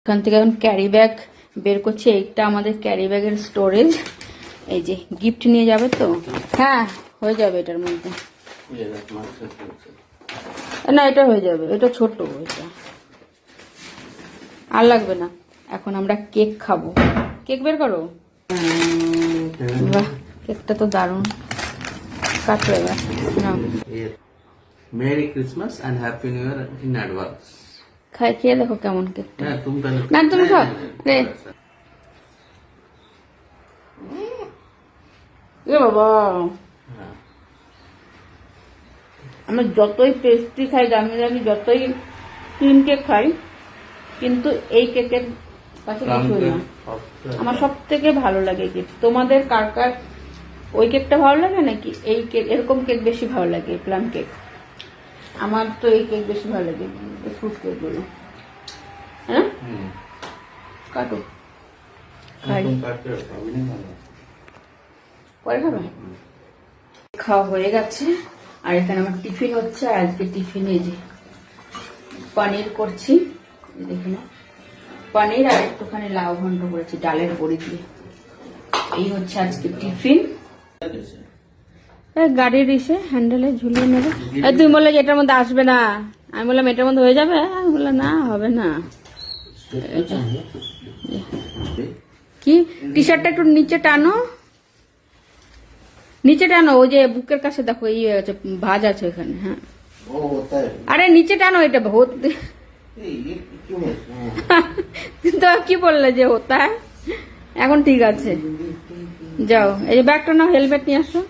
এখান থেকে এখন ক্যারি ব্যাগ বের করছি। এইটা আমাদের ক্যারি ব্যাগের স্টোরেজ। এই যে গিফট নিয়ে যাবে তো, হ্যাঁ হয়ে যাবে এটার মধ্যে। না এটা হয়ে যাবে, এটা ছোট, এটা আর লাগবে না। এখন আমরা কেক খাবো। কেক বের করো। বাহ কেকটা তো দারুণ। কাটো এবার। Merry Christmas and happy new year in advance. খাই খেয়ে দেখো কেমন কেকটা। হ্যাঁ তুমি না তুমি খাও রে। এ বাবা, আমরা যতই পেস্ট্রি খাই, দামি দামি যতই ক্রিম কেক খাই, কিন্তু এই কেকের কাছে কিছুই না। আমার সব থেকে ভালো লাগে কেক। তোমাদের কার কার ওই কেকটা ভালো লাগে নাকি এই কেক, এরকম কেক বেশি ভালো লাগে? Plum cake. আমার তো এই কেক বেশি ভালো লাগে, ফ্রুট কেক গুলো। হ্যাঁ কাটো, খাই পরে খাবে। খাওয়া হয়ে গেছে আর এখানে আমার টিফিন হচ্ছে। আর আজকে টিফিনে যে পনির করছি, দেখে না, পনির আর একটুখানি লাউ ঘন্ট করেছি ডালের বড়ি দিয়ে। এই হচ্ছে আজকে টিফিন। গাড়ির ইসে হ্যান্ডেলে ঝুলিয়ে নেবে। তুমি বললে যে এটার মধ্যে আসবে না, আমি বললাম এটার মধ্যে হয়ে যাবে। আমি বললাম না হবে না। কি টি শার্টটা একটু নিচে টানো, নিচে টানো। ওই যে বুকের কাছে দেখো ইয়ে আছে, ভাঁজ আছে ওখানে। হ্যাঁ আরে নিচে টানো, এটা বহুত। তো কি বললে যে হতা? এখন ঠিক আছে, যাও। এই যে ব্যাগটা নাও, হেলমেট নিয়ে আসো,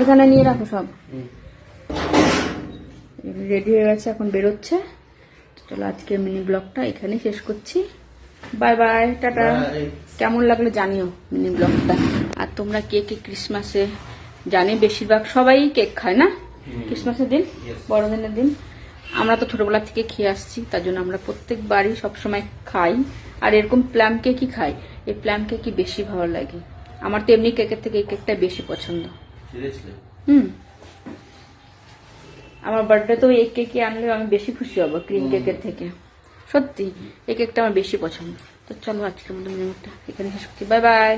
এখানে নিয়ে রাখো সব। রেডি হয়ে গেছে, এখন বেরোচ্ছে। চলো আজকে মিনি ব্লগটা এখানে শেষ করছি। Bye bye, tata. কেমন লাগলো জানিও মিনি ব্লগটা। আর তোমরা কে কে ক্রিসমাসে, জানি বেশিরভাগ সবাই কেক খায় না ক্রিসমাসের দিন, বড়দিনের দিন। আমরা তো ছোটবেলা থেকে খেয়ে আসছি, তার জন্য আমরা প্রত্যেকবারই সবসময় খাই। আর এরকম প্লাম কেকই খাই। এই প্লাম কেকই বেশি ভালো লাগে আমার তো। এমনি কেকের থেকে এই কেকটা বেশি পছন্দ। আমার বার্থডে তো এই কেকে আনলে আমি বেশি খুশি হব ক্রিম কেকের থেকে। সত্যি এই কেকটা আমার বেশি পছন্দ। তো চলো আজকের মতো এখানে শেষ করছি। Bye bye.